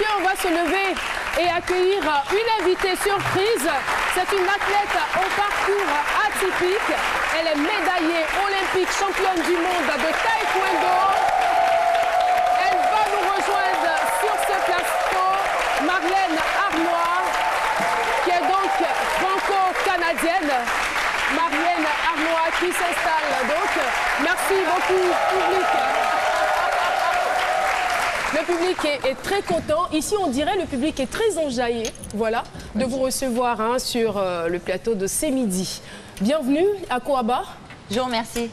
messieurs, on va se lever et accueillir une invitée surprise. C'est une athlète au parcours atypique. Elle est médaillée olympique, championne du monde de taekwondo. Elle va nous rejoindre sur ce plateau, Marlène Arnois, qui est donc franco-canadienne. Marlène Arnois qui s'installe donc. Merci beaucoup, public. Le public est très content. Ici, on dirait le public est très enjaillé, voilà, de vous recevoir sur le plateau de ce midi. Bienvenue à Kouaba. Je vous remercie.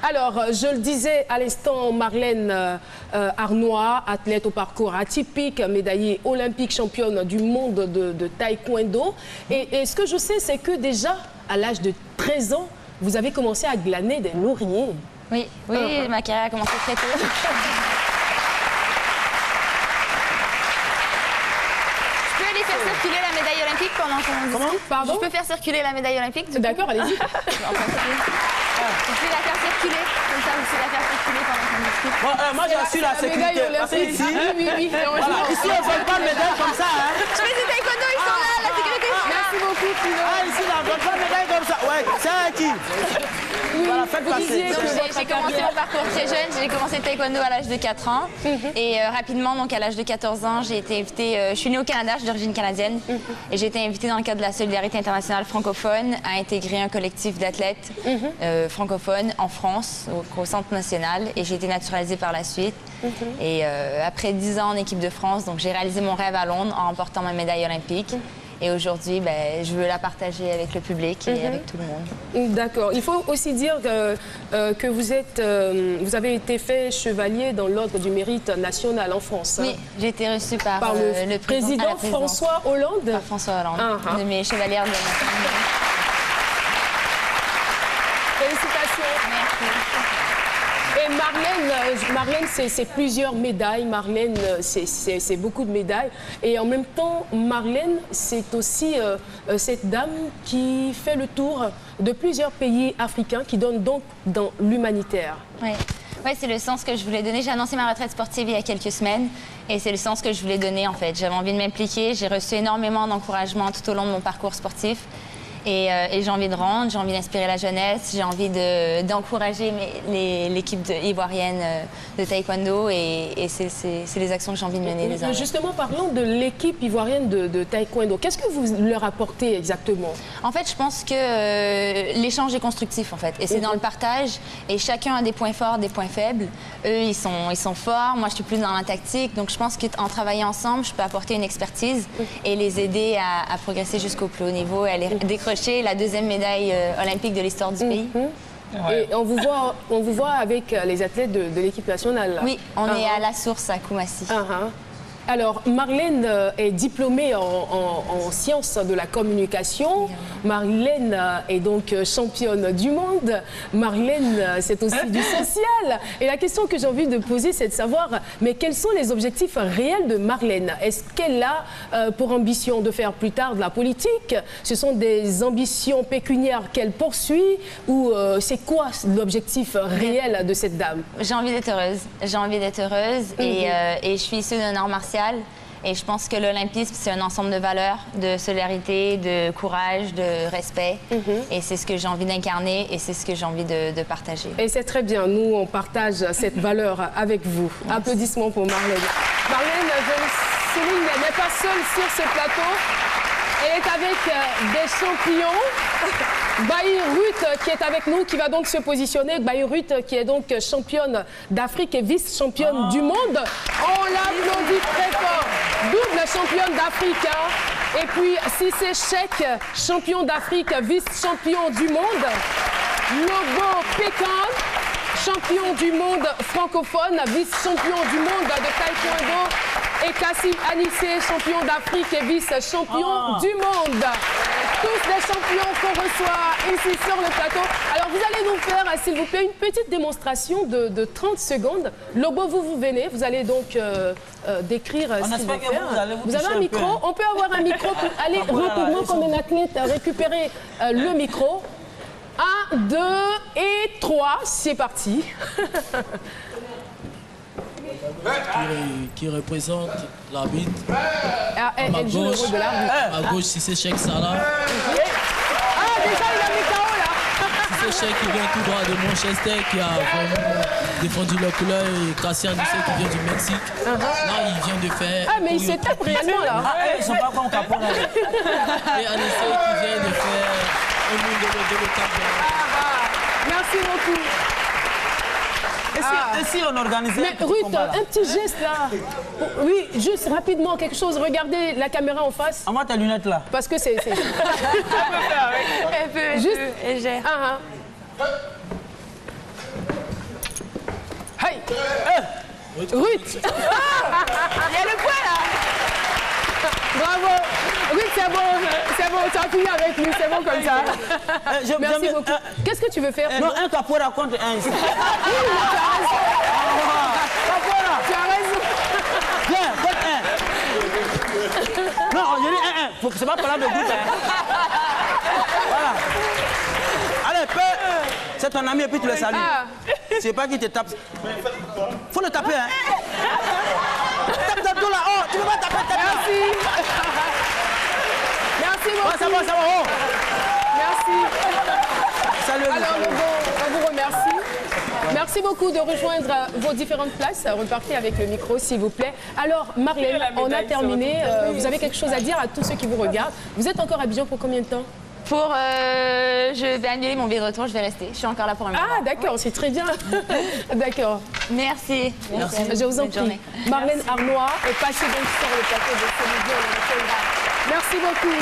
Alors, je le disais à l'instant, Marlène Arnois, athlète au parcours atypique, médaillée olympique, championne du monde de taekwondo. Et ce que je sais, c'est que déjà, à l'âge de 13 ans, vous avez commencé à glaner des lauriers. Oui, ma carrière a commencé très tôt. Circuler la médaille olympique pendant qu'on discute. Comment? Pardon? Je peux faire circuler la médaille olympique? D'accord, allez-y. Vous pouvez la faire circuler, comme ça vous pouvez la faire circuler pendant qu'on discute. Bon, moi j'assure la sécurité. Parce que ici, voilà, ici on ne vole pas de médaille comme ça. Hein. Je fais du taekwondo, ils sont là, la sécurité ils sont là. Merci beaucoup, Philo. Ah, ici, on ne vole pas de médaille comme ça. Ouais, c'est à qui? Voilà, faites passer. J'ai commencé mon parcours très jeune, j'ai commencé le taekwondo à l'âge de 4 ans. Et rapidement, donc à l'âge de 14 ans, j'ai été invitée, je suis née au Canada, je suis d'origine canadienne. Et j'ai été invitée dans le cadre de la solidarité internationale francophone à intégrer un collectif d'athlètes francophones en France, au Centre national. Et j'ai été naturalisée par la suite. Et après 10 ans en équipe de France, donc j'ai réalisé mon rêve à Londres en remportant ma médaille olympique. Et aujourd'hui, je veux la partager avec le public et avec tout le monde. D'accord. Il faut aussi dire que vous avez été fait chevalier dans l'ordre du mérite national en France. Oui, j'ai été reçue par le président François Hollande. Par François Hollande, de mes chevalières de Félicitations. Merci. Et Marlène, c'est plusieurs médailles. Marlène, c'est beaucoup de médailles. Et en même temps, Marlène, c'est aussi cette dame qui fait le tour de plusieurs pays africains, qui donne donc dans l'humanitaire. Oui. Ouais, c'est le sens que je voulais donner. J'ai annoncé ma retraite sportive il y a quelques semaines et c'est le sens que je voulais donner en fait. J'avais envie de m'impliquer. J'ai reçu énormément d'encouragement tout au long de mon parcours sportif. Et j'ai envie de rendre, j'ai envie d'inspirer la jeunesse, j'ai envie d'encourager l'équipe ivoirienne de taekwondo et c'est les actions que j'ai envie de mener désormais. Justement, parlons de l'équipe ivoirienne de taekwondo. Qu'est-ce que vous leur apportez exactement? En fait, je pense que l'échange est constructif en fait. Et c'est dans le partage et chacun a des points forts, des points faibles. Eux, ils sont forts, moi je suis plus dans la tactique. Donc je pense qu'en travaillant ensemble, je peux apporter une expertise et les aider à progresser jusqu'au plus haut niveau et à les décrocher la deuxième médaille olympique de l'histoire du pays. Et on vous voit avec les athlètes de l'équipe nationale. Là. Oui, on est à la source à Koumassi. Alors, Marlène est diplômée en sciences de la communication. Marlène est donc championne du monde. Marlène, c'est aussi du social. Et la question que j'ai envie de poser, c'est de savoir, mais quels sont les objectifs réels de Marlène? Est-ce qu'elle a pour ambition de faire plus tard de la politique? Ce sont des ambitions pécuniaires qu'elle poursuit? Ou c'est quoi l'objectif réel de cette dame? J'ai envie d'être heureuse. J'ai envie d'être heureuse et je suis issue d'un art martial. Et je pense que l'olympisme, c'est un ensemble de valeurs, de solidarité, de courage, de respect. Et c'est ce que j'ai envie d'incarner et c'est ce que j'ai envie de partager. Et c'est très bien. Nous, on partage cette valeur avec vous. Merci. Applaudissements pour Marlène. Marlène, je le souligne, elle n'est pas seule sur ce plateau. Elle est avec des champions. Baï Ruth qui est avec nous, qui va donc se positionner. Baï Ruth qui est donc championne d'Afrique et vice-championne du monde. On l'applaudit très fort. Double championne d'Afrique. Et puis Cissé Cheikh, champion d'Afrique, vice-champion du monde. Lobo Pécan, champion du monde francophone, vice-champion du monde de taekwondo. Et Kassim Anissé, champion d'Afrique et vice-champion du monde. Tous les champions qu'on reçoit ici sur le plateau. Alors vous allez nous faire, s'il vous plaît, une petite démonstration de 30 secondes. Lobo, vous venez, vous allez donc décrire ce qu'il va faire. Vous avez un micro, on peut avoir un micro. Allez, rapidement comme un athlète, récupérer le micro. 1, 2 et 3, c'est parti. qui représente l'arbitre. Ah, elle joue le rôle de l'arbitre. À gauche, c'est Cheikh Salah. Ah, déjà, il a mis KO là. C'est Cheikh qui vient tout droit de Manchester, qui a vraiment défendu leur couleur, et Cassian Anissé qui vient du Mexique. Là, il vient de faire... Ah, mais il se tape réellement là. Ils sont pas comme Capone. Et Anissé qui vient de faire un monde de l'État. Merci beaucoup. Et si on organisait Mais Ruth, un petit geste là. Oui, juste rapidement, quelque chose. Regardez la caméra en face. À moi, tes lunettes là. Parce que c'est... Elle peut, Juste... elle gère. Hey. Ruth. Il y a le point là. Bravo. Ruth, c'est bon, tu as fini avec lui, c'est bon comme ça. Merci beaucoup. Qu'est-ce que tu veux faire? Non, un capoeira contre un. Tu as raison. Viens, contre un. Non, je dis un. Faut que c'est pas parlant de goutte. Voilà. Allez, c'est ton ami et puis tu le salues. Je sais pas qui te tape. Faut le taper, hein. Tape dans le dos là. Oh, tu peux pas taper. Merci. Merci beaucoup. Ça va. Oh. Merci. Salut. Alors, on vous remercie. Merci beaucoup de rejoindre vos différentes places. Repartez avec le micro, s'il vous plaît. Alors, Marlène, on a terminé. Vous avez quelque chose à dire à tous ceux qui vous regardent. Vous êtes encore à Abidjan pour combien de temps? Je vais annuler mon billet de retour, je vais rester. Je suis encore là pour un moment. Ah, d'accord, c'est très bien. D'accord. Merci. Je vous en prie. Marlène Arnois est passée donc sur le plateau de Comédie. Merci beaucoup.